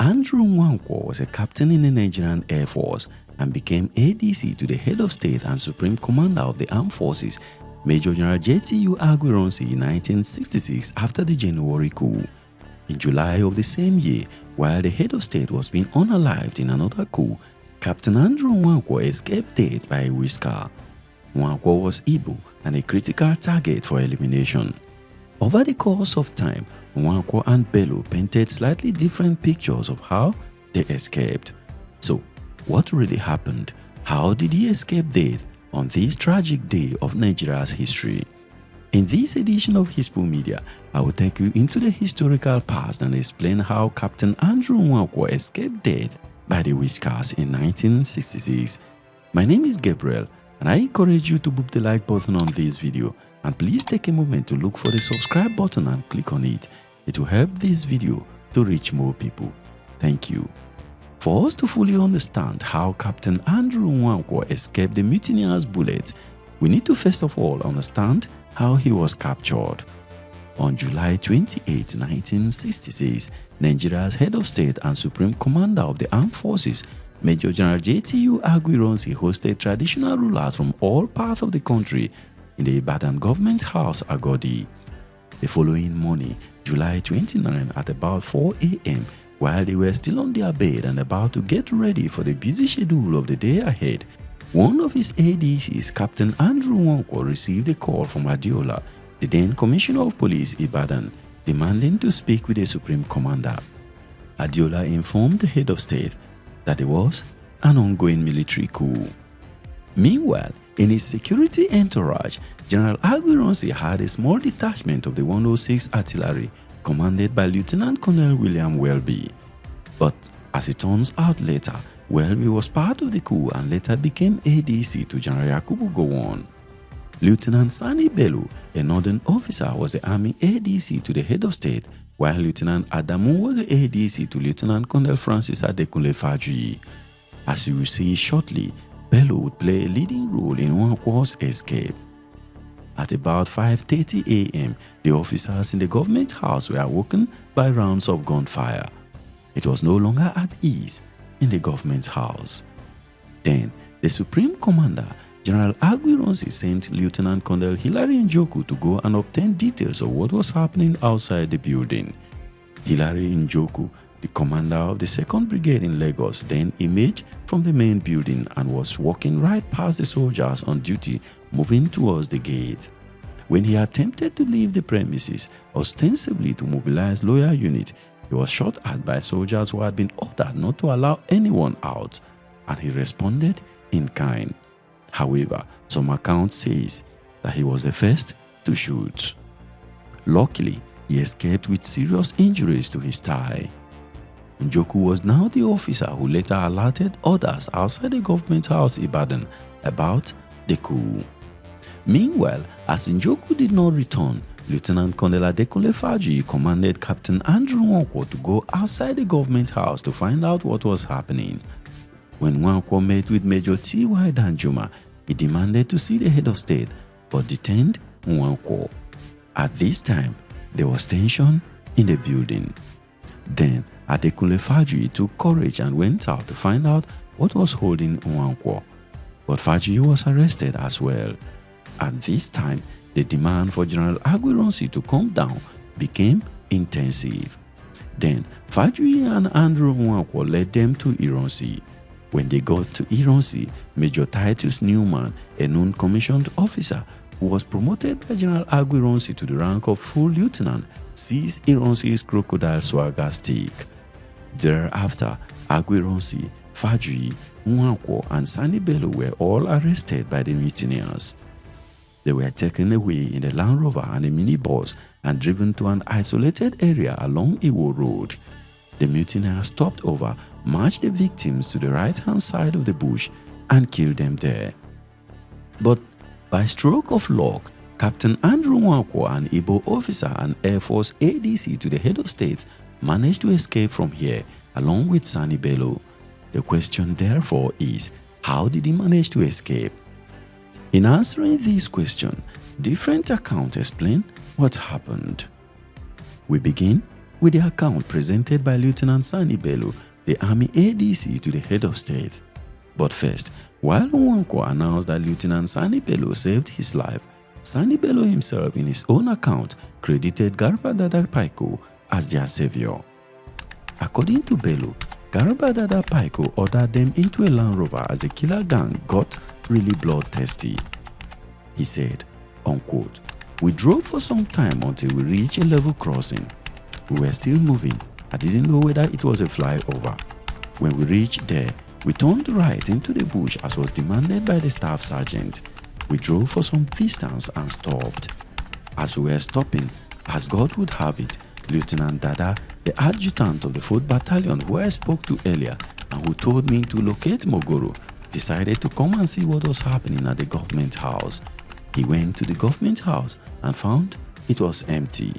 Andrew Nwankwo was a captain in the Nigerian Air Force and became ADC to the head of state and supreme commander of the armed forces, Major General J.T.U Aguiyi-Ironsi, in 1966 after the January coup. In July of the same year, while the head of state was being unalived in another coup, Captain Andrew Nwankwo escaped death by a whisker. Nwankwo was Igbo and a critical target for elimination. Over the course of time, Nwankwo and Bello painted slightly different pictures of how they escaped. So, what really happened? How did he escape death on this tragic day of Nigeria's history? In this edition of Hispo Media, I will take you into the historical past and explain how Captain Andrew Nwankwo escaped death by the whiskers in 1966. My name is Gabriel, and I encourage you to boop the like button on this video, and please take a moment to look for the subscribe button and click on it. It will help this video to reach more people. Thank you. For us to fully understand how Captain Andrew Nwankwo escaped the mutineers' bullets, we need to first of all understand how he was captured. On July 28, 1966, Nigeria's head of state and supreme commander of the armed forces, Major General J.T.U Aguiyi-Ironsi, hosted traditional rulers from all parts of the country in the Ibadan government house Agodi. The following morning, July 29, at about 4 a.m., while they were still on their bed and about to get ready for the busy schedule of the day ahead, one of his ADCs, Captain Andrew Nwankwo, received a call from Madiebo, the then Commissioner of Police Ibadan, demanding to speak with the Supreme Commander. Madiebo informed the head of state that there was an ongoing military coup. Meanwhile, in his security entourage, General Aguiyi-Ironsi had a small detachment of the 106 Artillery, commanded by Lieutenant Colonel William Welby. But as it turns out later, Welby was part of the coup and later became ADC to General Yakubu Gowon. Lieutenant Sani Bello, a northern officer, was the army ADC to the head of state, while Lieutenant Adamu was the ADC to Lieutenant Colonel Francis Adekunle Fajuyi. As you will see shortly, Bello would play a leading role in Nwankwo's escape. At about 5:30 a.m., the officers in the government house were awoken by rounds of gunfire. It was no longer at ease in the government house. Then, the Supreme Commander, General Aguiyi-Ironsi, sent Lieutenant Colonel Hilary Njoku to go and obtain details of what was happening outside the building. Hilary Njoku, the commander of the 2nd Brigade in Lagos, then emerged from the main building and was walking right past the soldiers on duty, moving towards the gate. When he attempted to leave the premises, ostensibly to mobilize loyal units, he was shot at by soldiers who had been ordered not to allow anyone out, and he responded in kind. However, some accounts say that he was the first to shoot. Luckily, he escaped with serious injuries to his thigh. Njoku was now the officer who later alerted others outside the government house Ibadan about the coup. Meanwhile, as Njoku did not return, Lieutenant Colonel Adekunle Fajuyi commanded Captain Andrew Nwankwo to go outside the government house to find out what was happening. When Nwankwo met with Major T.Y. Danjuma, he demanded to see the head of state but detained Nwankwo. At this time, there was tension in the building. Then, Adekunle Fajuyi took courage and went out to find out what was holding Nwankwo. But Fajuyi was arrested as well. At this time, the demand for General Aguiyi-Ironsi to come down became intensive. Then, Fajuyi and Andrew Nwankwo led them to Ironsi. When they got to Ironsi, Major Titus Newman, a non-commissioned officer who was promoted by General Aguiyi-Ironsi to the rank of full lieutenant, seized Ironsi's crocodile swagger stick. Thereafter, Aguiyi-Ironsi, Fajuyi, Nwankwo, and Sani Bello were all arrested by the mutineers. They were taken away in a Land Rover and a minibus and driven to an isolated area along Iwo Road. The mutineers stopped over, marched the victims to the right-hand side of the bush, and killed them there. But by stroke of luck, Captain Andrew Nwankwo, an Igbo officer and Air Force ADC to the head of state, managed to escape from here along with Sani Bello. The question therefore is, how did he manage to escape? In answering this question, different accounts explain what happened. We begin with the account presented by Lieutenant Sani Bello, the Army ADC, to the head of state. But first, while Nwankwo announced that Lieutenant Sani Bello saved his life, Sani Bello himself, in his own account, credited Garba Dada Paiko as their savior. According to Bello, Garba Dada Paiko ordered them into a Land Rover as the killer gang got really bloodthirsty. He said, unquote, "We drove for some time until we reached a level crossing. We were still moving. I didn't know whether it was a flyover. When we reached there, we turned right into the bush as was demanded by the staff sergeant. We drove for some distance and stopped. As we were stopping, as God would have it, Lieutenant Dada, the adjutant of the 4th Battalion who I spoke to earlier and who told me to locate Mogoro, decided to come and see what was happening at the government house. He went to the government house and found it was empty.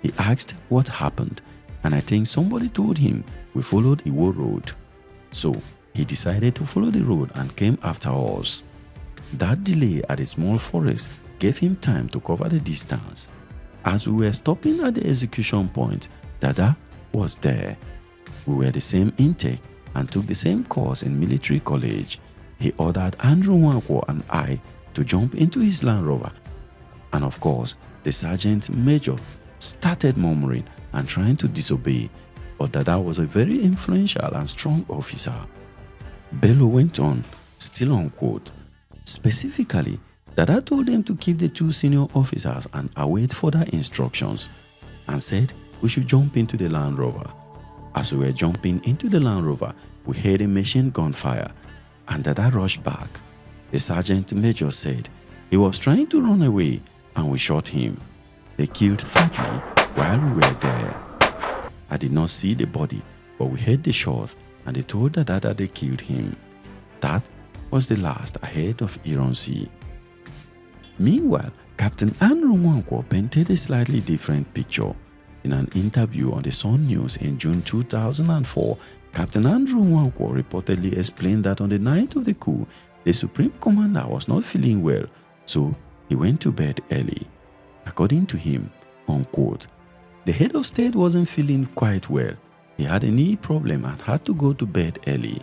He asked what happened, and I think somebody told him we followed Iwo Road. So he decided to follow the road and came after us. That delay at a small forest gave him time to cover the distance. As we were stopping at the execution point, Dada was there. We were the same intake and took the same course in military college. He ordered Andrew Nwankwo and I to jump into his Land Rover, and of course the sergeant major started murmuring and trying to disobey, but Dada was a very influential and strong officer. Bello went on, still unquote. Specifically, Dada told them to keep the 2 senior officers and await further instructions, and said we should jump into the Land Rover. As we were jumping into the Land Rover, we heard a machine gun fire, and Dada rushed back. The sergeant major said he was trying to run away and we shot him. They killed Fadri while we were there. I did not see the body, but we heard the shot and they told Dada that they killed him. That was the last I heard of Ironsi. Meanwhile, Captain Andrew Nwankwo painted a slightly different picture. In an interview on the Sun News in June 2004, Captain Andrew Nwankwo reportedly explained that on the night of the coup, the Supreme Commander was not feeling well, so he went to bed early. According to him, unquote, the head of state wasn't feeling quite well. He had a knee problem and had to go to bed early.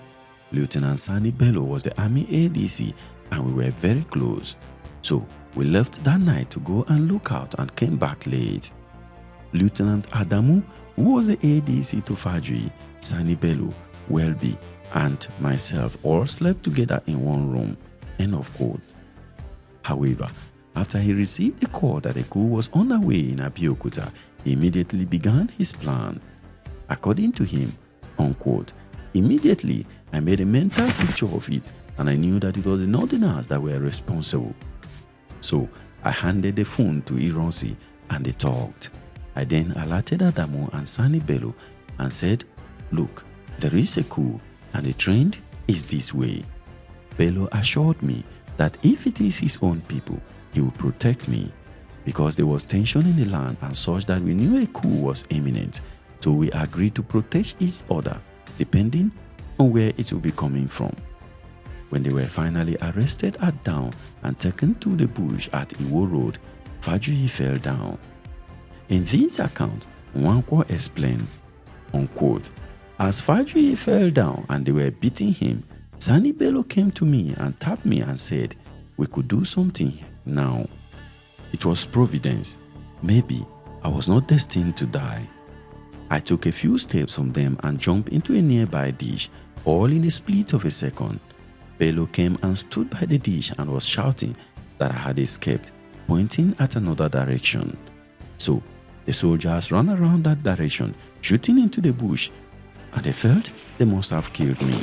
Lieutenant Sani Bello was the Army ADC and we were very close. So we left that night to go and look out and came back late. Lieutenant Adamu, who was the ADC to Fadri, Sani Bello, Welby, and myself all slept together in one room. End of quote. However, after he received a call that a coup was on the way in Abeokuta, he immediately began his plan. According to him, unquote, immediately I made a mental picture of it and I knew that it was the Northerners that were responsible. So I handed the phone to Ironsi and they talked. I then alerted Adamu and Sani Bello and said, look, there is a coup and the trend is this way. Bello assured me that if it is his own people, he will protect me, because there was tension in the land and such that we knew a coup was imminent, so we agreed to protect each other depending on where it will be coming from. When they were finally arrested at Down and taken to the bush at Iwo Road, Fadri fell down. In this account, Nwankwo explained, unquote, as Fadri fell down and they were beating him, Sani Bello came to me and tapped me and said, we could do something now. It was providence. Maybe I was not destined to die. I took a few steps from them and jumped into a nearby dish, all in a split of a second. Bello came and stood by the dish and was shouting that I had escaped, pointing at another direction. So the soldiers ran around that direction, shooting into the bush, and they felt they must have killed me.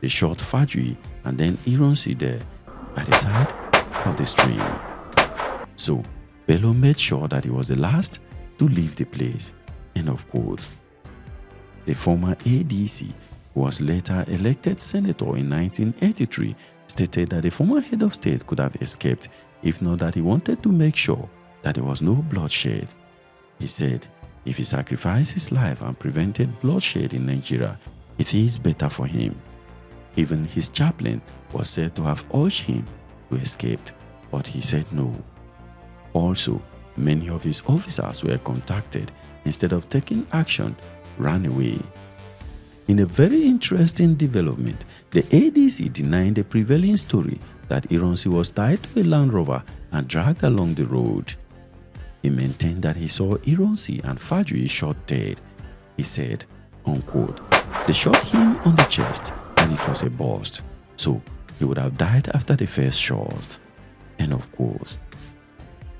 They shot Fadri and then Ironsi there by the side of the stream. So Bello made sure that he was the last to leave the place. End of quote. The former ADC, who was later elected senator in 1983, stated that the former head of state could have escaped, if not that he wanted to make sure that there was no bloodshed. He said, if he sacrificed his life and prevented bloodshed in Nigeria, it is better for him. Even his chaplain was said to have urged him to escape, but he said no. Also, many of his officers were contacted instead of taking action, ran away. In a very interesting development, the ADC denied the prevailing story that Ironsi was tied to a Land Rover and dragged along the road. He maintained that he saw Ironsi and Fajui shot dead. He said, unquote, "They shot him on the chest and it was a burst, so he would have died after the first shot." End of quote.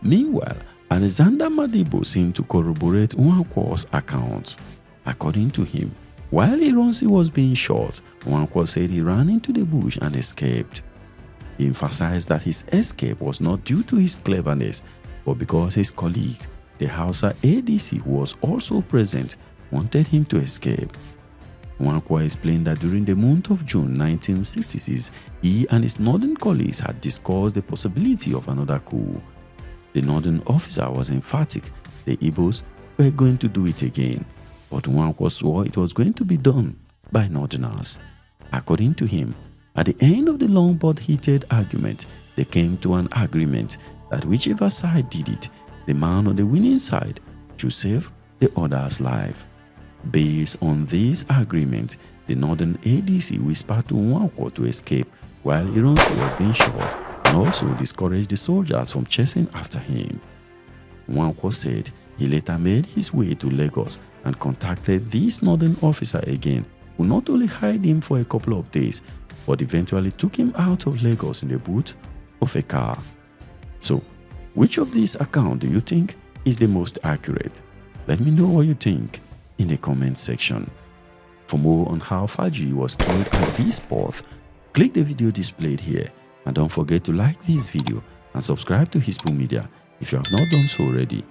Meanwhile, Alexander Madiebo seemed to corroborate Nwankwo's account. According to him, while Ironsi was being shot, Nwankwo said he ran into the bush and escaped. He emphasized that his escape was not due to his cleverness, but because his colleague, the Hausa ADC who was also present, wanted him to escape. Nwankwo explained that during the month of June 1966, he and his northern colleagues had discussed the possibility of another coup. The northern officer was emphatic the Igbos were going to do it again, but Nwankwo swore it was going to be done by northerners. According to him, at the end of the long but heated argument, they came to an agreement that whichever side did it, the man on the winning side should save the other's life. Based on this agreement, the northern ADC whispered to Nwankwo to escape while Ironsi was being shot, and also discouraged the soldiers from chasing after him. Nwankwo said he later made his way to Lagos and contacted this northern officer again, who not only hired him for a couple of days, but eventually took him out of Lagos in the boot of a car. So, which of these accounts do you think is the most accurate? Let me know what you think in the comment section. For more on how Fajui was killed at this spot, click the video displayed here, and don't forget to like this video and subscribe to Hispo Media if you have not done so already.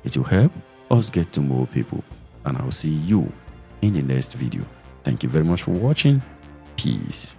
It will help us get to more people, and I'll see you in the next video. Thank you very much for watching. Peace.